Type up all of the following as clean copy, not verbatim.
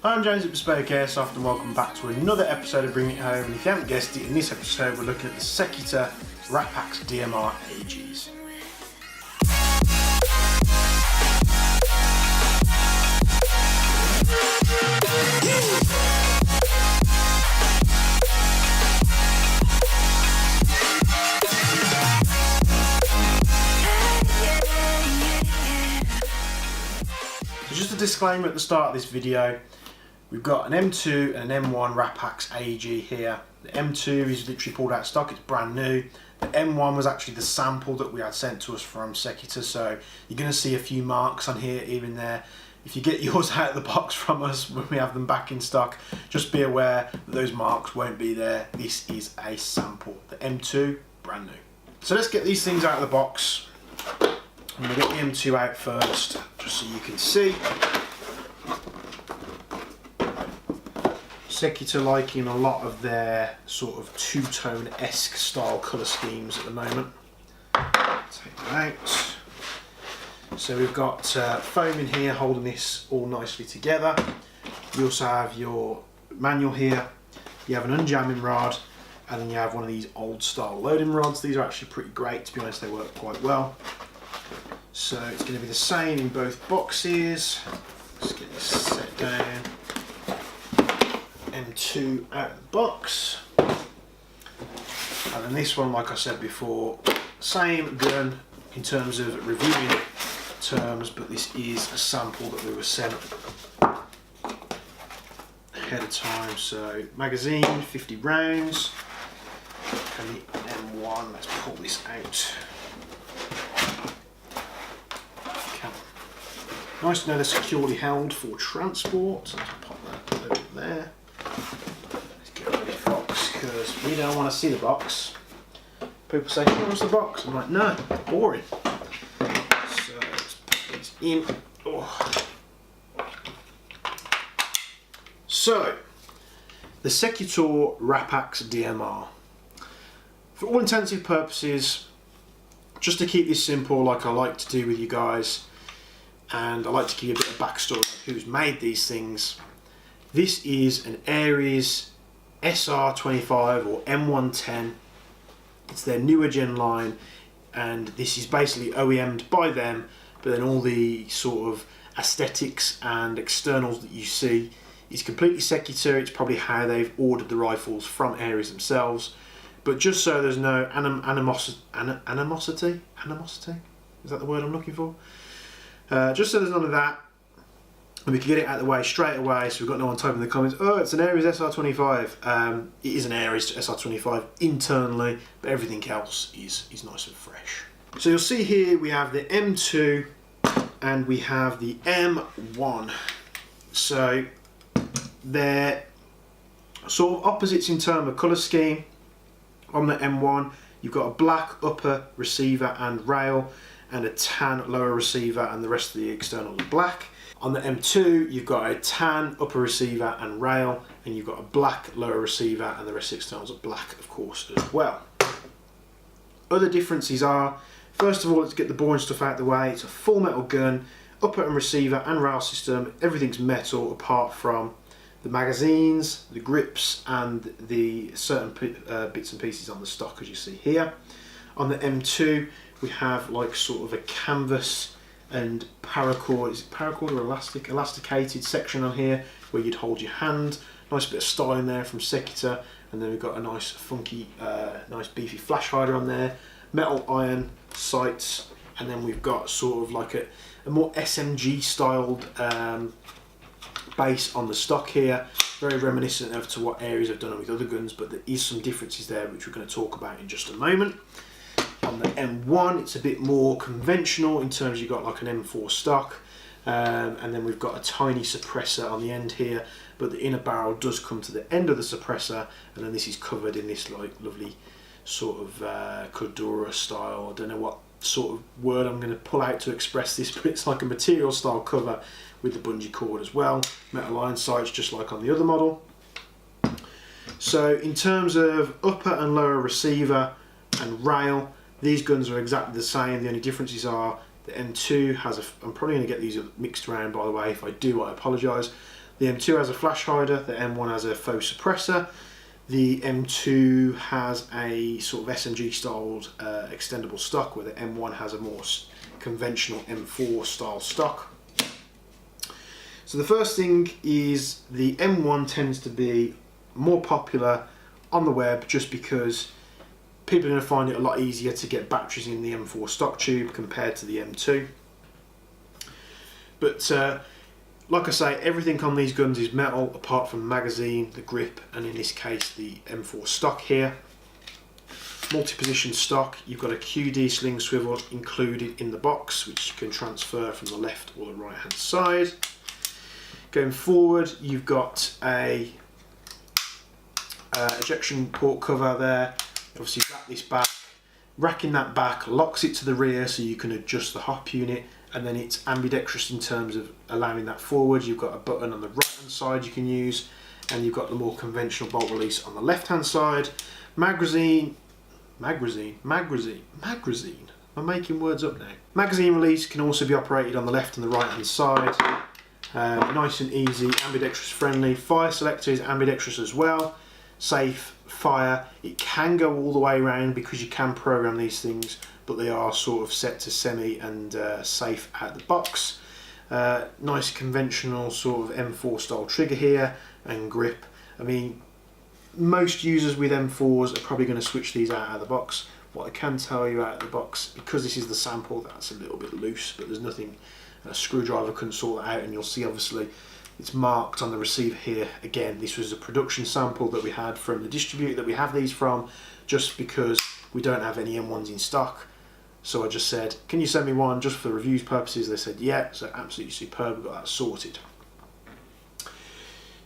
I'm James at Bespoke Airsoft and welcome back to another episode of Bring It Home. And if you haven't guessed it, in this episode we're looking at the Secutor RAPAX DMR AEGs. So just a disclaimer at the start of this video. We've got an M2 and an M1 RAPAX AEG here. The M2 is literally pulled out of stock, it's brand new. The M1 was actually the sample that we had sent to us from Secutor, so you're going to see a few marks on here, even there. If you get yours out of the box from us when we have them back in stock, just be aware that those marks won't be there. This is a sample. The M2, brand new. So let's get these things out of the box. I'm going to get the M2 out first, just so you can see. Secutor liking a lot of their sort of two-tone-esque style colour schemes at the moment. Take that out. So we've got foam in here holding this all nicely together. You also have your manual here. You have an unjamming rod, and then you have one of these old style loading rods. These are actually pretty great, to be honest, they work quite well. So it's going to be the same in both boxes. Let's get this set down. M2 out of the box, and then this one, like I said before, same gun in terms of reviewing terms, but this is a sample that we were sent ahead of time. So magazine, 50 rounds, and the M1, let's pull this out. Nice to know they're securely held for transport. Let's pop that over there. Let's get rid of this box because we don't want to see the box. People say, "What's the box?" I'm like, no, boring. So let's put these in. Oh. So, the Secutor RAPAX DMR. For all intensive purposes, just to keep this simple, like I like to do with you guys, and I like to give you a bit of backstory of who's made these things. This is an Ares SR25 or M110. It's their newer gen line, and this is basically OEM'd by them, but then all the sort of aesthetics and externals that you see is completely Secutor. It's probably how they've ordered the rifles from Ares themselves. But just so there's no animosity, is that the word I'm looking for? Just so there's none of that, and we can get it out of the way straight away, so we've got no one typing in the comments, oh, it's an Ares SR25. It is an Ares SR25 internally, but everything else is nice and fresh. So you'll see here we have the M2 and we have the M1. So they're sort of opposites in terms of colour scheme. On the M1, you've got a black upper receiver and rail, and a tan lower receiver, and the rest of the externals are black. On the M2, you've got a tan upper receiver and rail, and you've got a black lower receiver, and the rest of the externals are black, of course, as well. Other differences are, first of all, let's get the boring stuff out of the way. It's a full metal gun, upper and receiver and rail system. Everything's metal apart from the magazines, the grips, and the certain bits and pieces on the stock, as you see here. On the M2, we have like sort of a canvas and paracord, is it paracord or elasticated section on here where you'd hold your hand. Nice bit of style in there from Secutor, and then we've got a nice funky, nice beefy flash hider on there, metal iron sights, and then we've got sort of like a more SMG styled base on the stock here. Very reminiscent of to what Ares have done with other guns, but there is some differences there which we're going to talk about in just a moment. On the M1, it's a bit more conventional in terms you've got like an M4 stock, and then we've got a tiny suppressor on the end here, but the inner barrel does come to the end of the suppressor, and then this is covered in this like lovely sort of Cordura style. I don't know what sort of word I'm going to pull out to express this, but it's like a material style cover with the bungee cord as well. Metal iron sights just like on the other model. So in terms of upper and lower receiver and rail, these guns are exactly the same. The only differences are the M2 has a, I'm probably going to get these mixed around by the way, if I do I apologise. The M2 has a flash hider, the M1 has a faux suppressor. The M2 has a sort of SMG styled extendable stock, where the M1 has a more conventional M4 style stock. So the first thing is the M1 tends to be more popular on the web just because people are going to find it a lot easier to get batteries in the M4 stock tube compared to the M2. But like I say, everything on these guns is metal apart from the magazine, the grip, and in this case the M4 stock here. Multi-position stock, you've got a QD sling swivel included in the box, which you can transfer from the left or the right hand side. Going forward, you've got a ejection port cover there. Obviously wrap this back, racking that back locks it to the rear so you can adjust the hop unit, and then it's ambidextrous in terms of allowing that forward. You've got a button on the right hand side you can use, and you've got the more conventional bolt release on the left hand side. Magazine, I'm making words up now. Magazine release can also be operated on the left and the right hand side. Nice and easy, ambidextrous friendly. Fire selector is ambidextrous as well. Safe, fire. It can go all the way around because you can program these things, but they are sort of set to semi and safe out of the box. Nice conventional sort of M4 style trigger here and grip. I mean, most users with M4s are probably going to switch these out of the box. What I can tell you out of the box, because this is the sample, that's a little bit loose, but there's nothing, a screwdriver couldn't sort that out, and you'll see obviously it's marked on the receiver here. Again, this was a production sample that we had from the distributor that we have these from, just because we don't have any M1s in stock. So I just said, can you send me one just for reviews purposes? They said yeah, so absolutely superb, we got that sorted.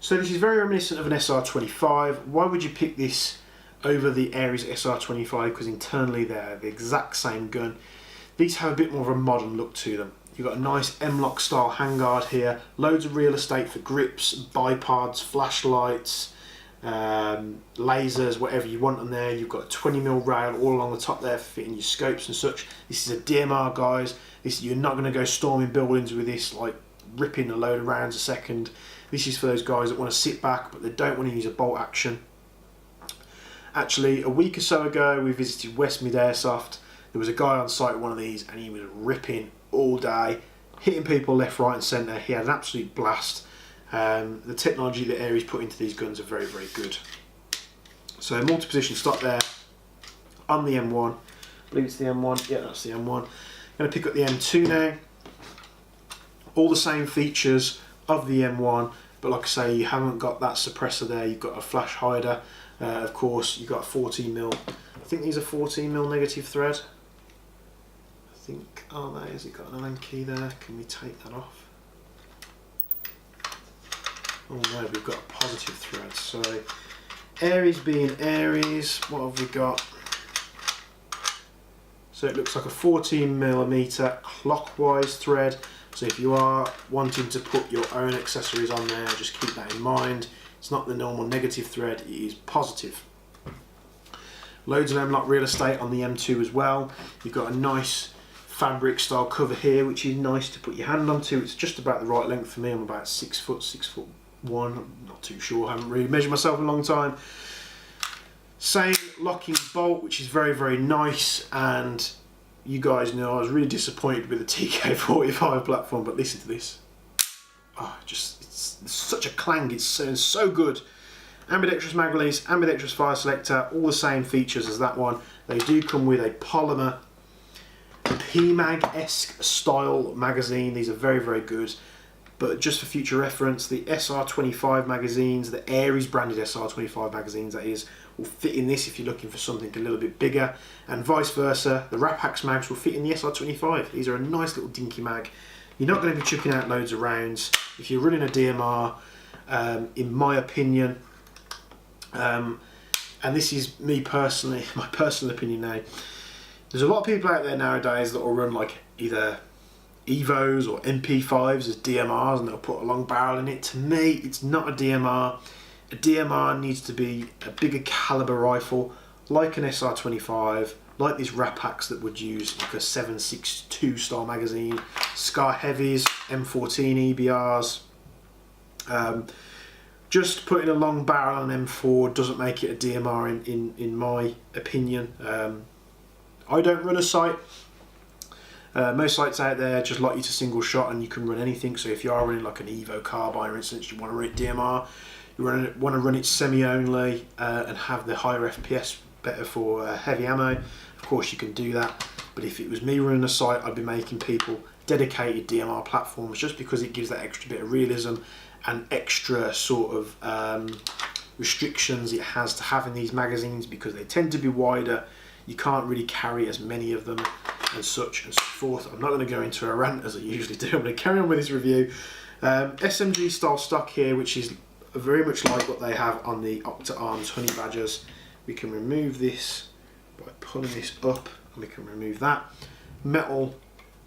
So this is very reminiscent of an SR25. Why would you pick this over the Ares SR25? Because internally they're the exact same gun. These have a bit more of a modern look to them. You've got a nice M-LOK style handguard here, loads of real estate for grips, bipods, flashlights, lasers, whatever you want on there. You've got a 20mm rail all along the top there for fitting your scopes and such. This is a DMR, guys. You're not going to go storming buildings with this, like ripping a load of rounds a second. This is for those guys that want to sit back but they don't want to use a bolt action. Actually, a week or so ago we visited West Mid Airsoft. There was a guy on site with one of these and he was ripping all day, hitting people left, right and centre. He had an absolute blast. The technology that Ares put into these guns are very, very good. So multi-position stock there on the M1. I believe it's the M1. Yeah, that's the M1. I'm going to pick up the M2 now. All the same features of the M1, but like I say, you haven't got that suppressor there. You've got a flash hider. Of course, you've got a 14mm. I think these are 14mm negative thread. I think, are they? Has it got an Allen key there? Can we take that off? Oh no, we've got a positive thread. So, Ares being Ares, what have we got? So it looks like a 14mm clockwise thread. So if you are wanting to put your own accessories on there, just keep that in mind. It's not the normal negative thread, it is positive. Loads of M-LOK real estate on the M2 as well. You've got a nice fabric style cover here, which is nice to put your hand onto. It's just about the right length for me. I'm about 6 foot, 6'1". I'm not too sure, I haven't really measured myself in a long time. Same locking bolt, which is very, very nice. And you guys know I was really disappointed with the TK45 platform, but listen to this. Oh, it's such a clang, it sounds so good. Ambidextrous mag release, ambidextrous fire selector, all the same features as that one. They do come with a polymer PMAG-esque style magazine. These are very, very good. But just for future reference, the SR25 magazines, the Ares branded SR25 magazines that is, will fit in this if you're looking for something a little bit bigger, and vice versa. The RAPAX mags will fit in the SR25. These are a nice little dinky mag. You're not going to be chucking out loads of rounds. If you're running a DMR, in my opinion, and this is me personally, my personal opinion now, there's a lot of people out there nowadays that will run like either Evos or MP5s as DMRs and they'll put a long barrel in it. To me, it's not a DMR. A DMR needs to be a bigger caliber rifle, like an SR25, like these RAPAX that would use like a 7.62 style magazine, Scar Heavies, M14 EBRs, Just putting a long barrel on M4 doesn't make it a DMR in my opinion. I don't run a sight. Most sights out there just like you to single shot and you can run anything. So if you are running like an Evo carbine, for instance, you want to run it DMR, you want to run it semi only and have the higher FPS better for heavy ammo, of course you can do that. But if it was me running a sight, I'd be making people dedicated DMR platforms just because it gives that extra bit of realism and extra sort of restrictions it has to having these magazines, because they tend to be wider. You can't really carry as many of them and such and so forth. I'm not going to go into a rant as I usually do. I'm going to carry on with this review. SMG style stock here, which is very much like what they have on the Octa Arms Honey Badgers. We can remove this by pulling this up, and we can remove that. Metal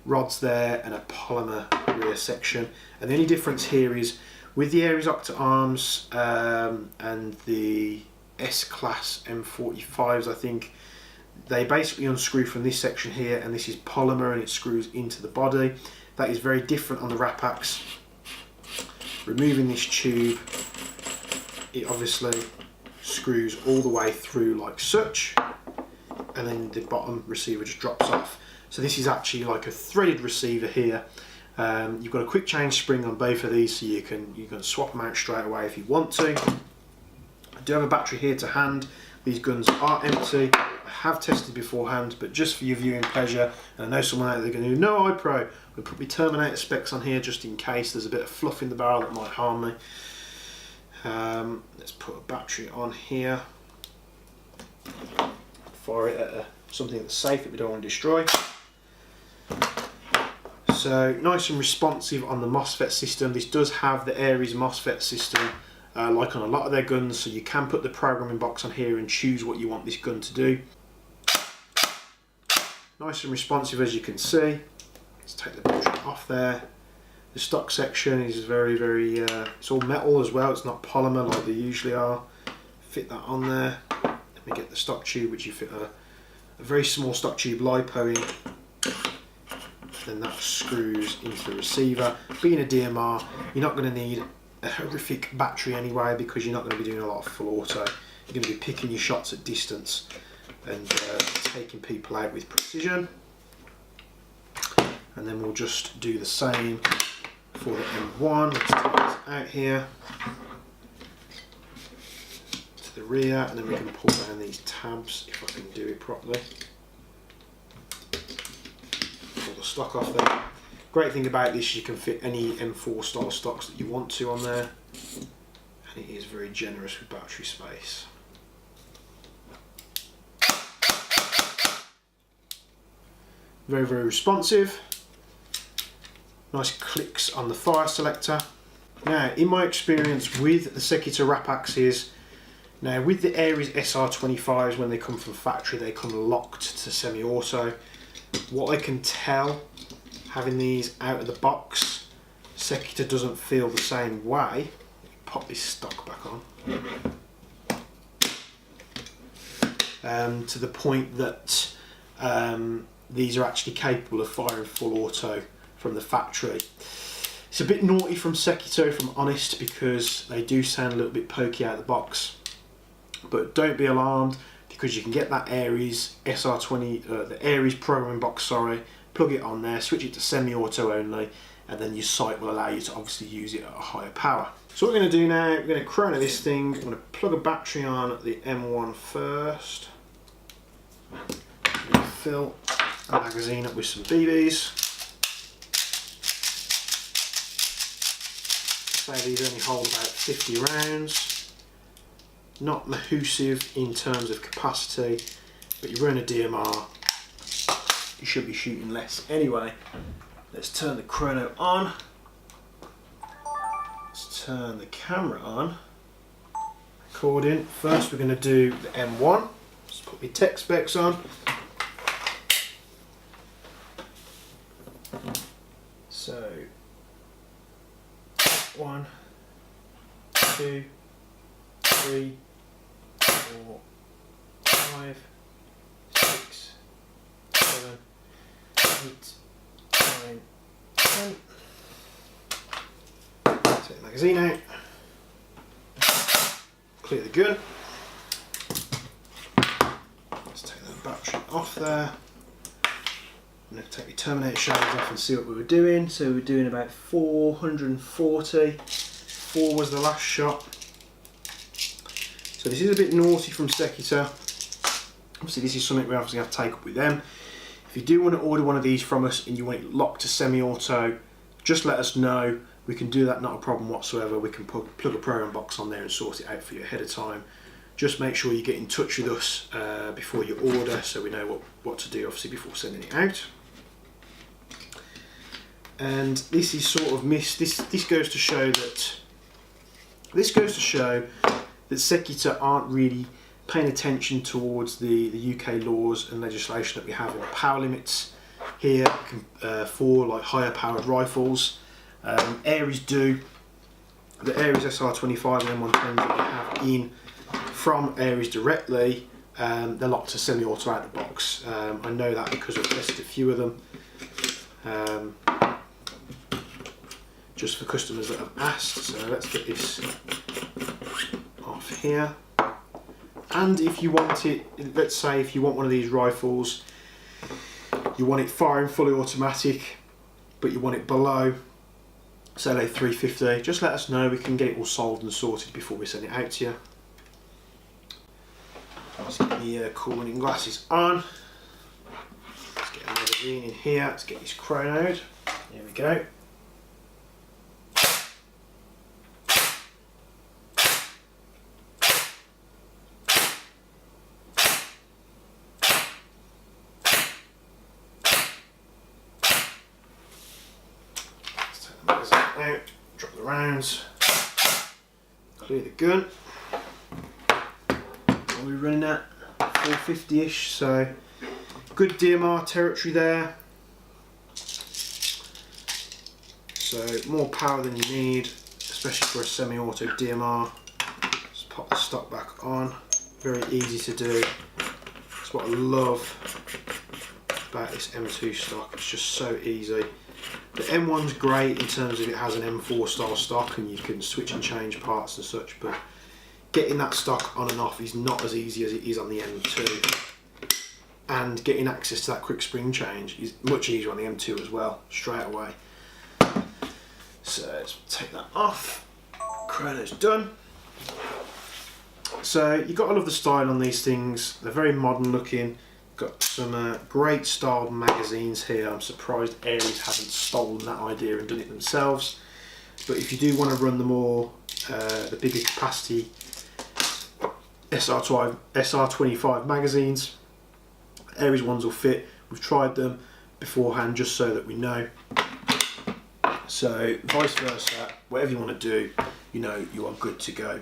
rods there and a polymer rear section. And the only difference here is with the Ares Octa Arms and the S-Class M45s, I think, they basically unscrew from this section here, and this is polymer and it screws into the body. That is very different on the RAPAX. Removing this tube, it obviously screws all the way through like such, and then the bottom receiver just drops off. So this is actually like a threaded receiver here. You've got a quick change spring on both of these, so you can swap them out straight away if you want to. I do have a battery here to hand. These guns are empty. I have tested beforehand, but just for your viewing pleasure, and I know someone out there going to do, no iPro, I'll put my Terminator specs on here just in case there's a bit of fluff in the barrel that might harm me. Let's put a battery on here. Fire it at something that's safe that we don't want to destroy. So nice and responsive on the MOSFET system. This does have the Ares MOSFET system like on a lot of their guns, so you can put the programming box on here and choose what you want this gun to do. Nice and responsive, as you can see. Let's take the battery off there. The stock section is very, it's all metal as well, it's not polymer like they usually are. Fit that on there. Then we get the stock tube, which you fit a very small stock tube LiPo in. Then that screws into the receiver. Being a DMR, you're not going to need a horrific battery anyway, because you're not going to be doing a lot of full auto. You're going to be picking your shots at distance and taking people out with precision. And then we'll just do the same for the M1. Let's take this out here to the rear, and then we can pull down these tabs if I can do it properly. Pull the stock off there. Great thing about this, you can fit any M4 style stocks that you want to on there, and it is very generous with battery space. Very, very responsive. Nice clicks on the fire selector. Now, in my experience with the Secutor RAPAXes, now with the Ares SR25s, when they come from factory, they come locked to semi-auto. What I can tell, having these out of the box, Secutor doesn't feel the same way. Pop this stock back on. To the point that these are actually capable of firing full auto from the factory. It's a bit naughty from Secutor, if I'm honest, because they do sound a little bit pokey out of the box. But don't be alarmed, because you can get that Ares SR20, the Ares programming box, sorry, plug it on there, switch it to semi-auto only, and then your sight will allow you to obviously use it at a higher power. So what we're going to do now, we're going to chrono this thing. I'm going to plug a battery on the M1 first. I'm going to fill a magazine up with some BBs. Say these only hold about 50 rounds. Not massive in terms of capacity, but you run a DMR, you should be shooting less anyway. Let's turn the chrono on. Let's turn the camera on. Recording. First we're going to do the M1. Let's put my tech specs on. So 1, 2, 3, 4, 5, 6, 7, 8, 9, 10. Take magazine out, clear the gun. Let's take the battery off there. I'm going to take the terminator shades off and see what we were doing. So we were doing about 440. 4 was the last shot. So this is a bit naughty from Secutor. Obviously this is something we obviously have to take up with them. If you do want to order one of these from us and you want it locked to semi-auto, just let us know. We can do that, not a problem whatsoever. We can plug a program box on there and sort it out for you ahead of time. Just make sure you get in touch with us before you order, so we know what to do, obviously, before sending it out. And this is sort of missed. This goes to show that Secutor aren't really paying attention towards the UK laws and legislation that we have in the power limits here for like higher powered rifles. Aries do. The Aries SR25 and M110s that we have in from Aries directly, they're locked to semi-auto out the box. I know that because I've tested a few of them, just for customers that have asked. So let's get this off here. And if you want it, let's say if you want one of these rifles, you want it firing fully automatic, but you want it below, say like 350, just let us know. We can get it all solved and sorted before we send it out to you. Let's get the cool running glasses on. Let's get a magazine in here. Let's get this chronoed. There we go. Let's take the magazine out, drop the rounds, clear the gun. We're running at 450-ish, so good DMR territory there. So more power than you need, especially for a semi-auto DMR. Just pop the stock back on. Very easy to do. That's what I love about this M2 stock. It's just so easy. The M1's great in terms of it has an M4 style stock and you can switch and change parts and such, but getting that stock on and off is not as easy as it is on the M2, and getting access to that quick spring change is much easier on the M2 as well, straight away. So let's take that off. Chrono's done. So you've got to love the style on these things. They're very modern looking. Got some great styled magazines here. I'm surprised Aries haven't stolen that idea and done it themselves. But if you do want to run the more, the bigger capacity SR25 magazines, Aries ones will fit. We've tried them beforehand just so that we know. So vice versa, whatever you want to do, you know you are good to go.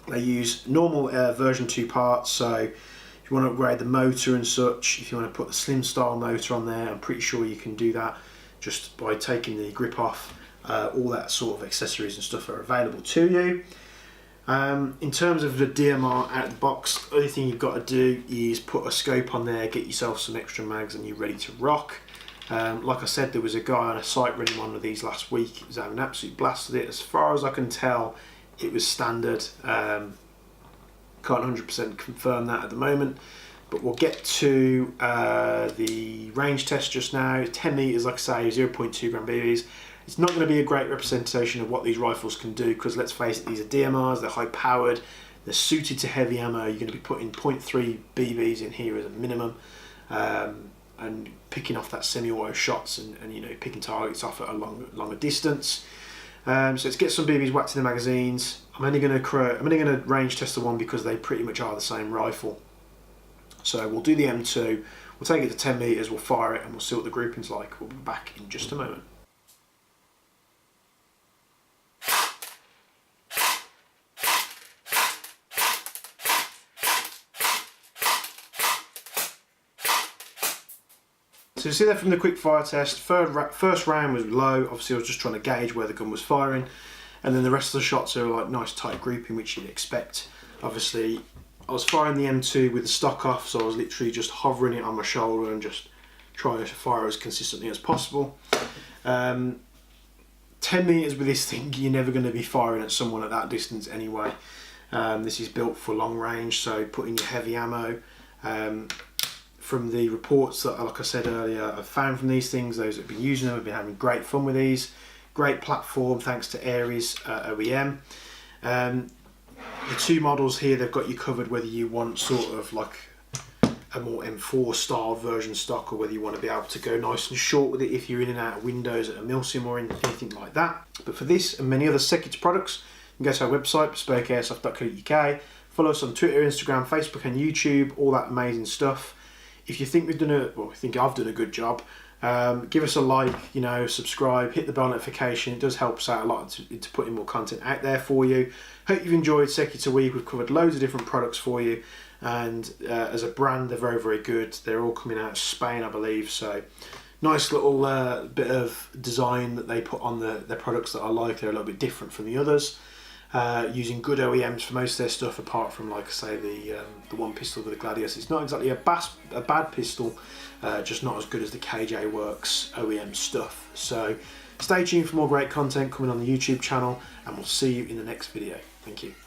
They use normal version 2 parts, so if you want to upgrade the motor and such, if you want to put the slim style motor on there, I'm pretty sure you can do that just by taking the grip off. All that sort of accessories and stuff are available to you. In terms of the DMR out of the box, the only thing you've got to do is put a scope on there, get yourself some extra mags and you're ready to rock. Like I said, there was a guy on a site running one of these last week. He was having an absolute blast with it. As far as I can tell, it was standard. Can't 100% confirm that at the moment, but we'll get to the range test just now. 10 meters, like I say, 0.2 gram BBs. It's not going to be a great representation of what these rifles can do, because let's face it, these are DMRs, they're high powered, they're suited to heavy ammo. You're going to be putting 0.3 BBs in here as a minimum, and picking off that semi-auto shots and you know, picking targets off at a longer distance. So let's get some BBs whacked in the magazines. I'm only going to range test the one because they pretty much are the same rifle. So we'll do the M2, we'll take it to 10 meters, we'll fire it and we'll see what the grouping's like. We'll be back in just a moment. So you see that from the quick fire test, first round was low. Obviously I was just trying to gauge where the gun was firing, and then the rest of the shots are like nice tight grouping, which you'd expect. Obviously I was firing the M2 with the stock off, so I was literally just hovering it on my shoulder and just trying to fire as consistently as possible. 10 10 meters with this thing, you're never going to be firing at someone at that distance anyway. This is built for long range, so putting your heavy ammo. From the reports that, like I said earlier, I've found from these things, those that have been using them have been having great fun with these. Great platform thanks to Ares OEM. The two models here, they've got you covered whether you want sort of like a more M4 style version stock, or whether you want to be able to go nice and short with it if you're in and out of windows at a milsim or anything like that. But for this and many other Secutor products, you can go to our website, bespokeairsoft.co.uk, follow us on Twitter, Instagram, Facebook and YouTube, all that amazing stuff. If you think I've done a good job, give us a like, you know, subscribe, hit the bell notification. It does help us out a lot to putting more content out there for you. Hope you've enjoyed Secutor Week. We've covered loads of different products for you, and as a brand, they're very, very good. They're all coming out of Spain, I believe. So nice little bit of design that they put on their products that I like. They're a little bit different from the others. Using good OEMs for most of their stuff, apart from, like I say, the one pistol with the Gladius. It's not exactly a bad pistol, just not as good as the KJ Works OEM stuff. So stay tuned for more great content coming on the YouTube channel, and we'll see you in the next video. Thank you.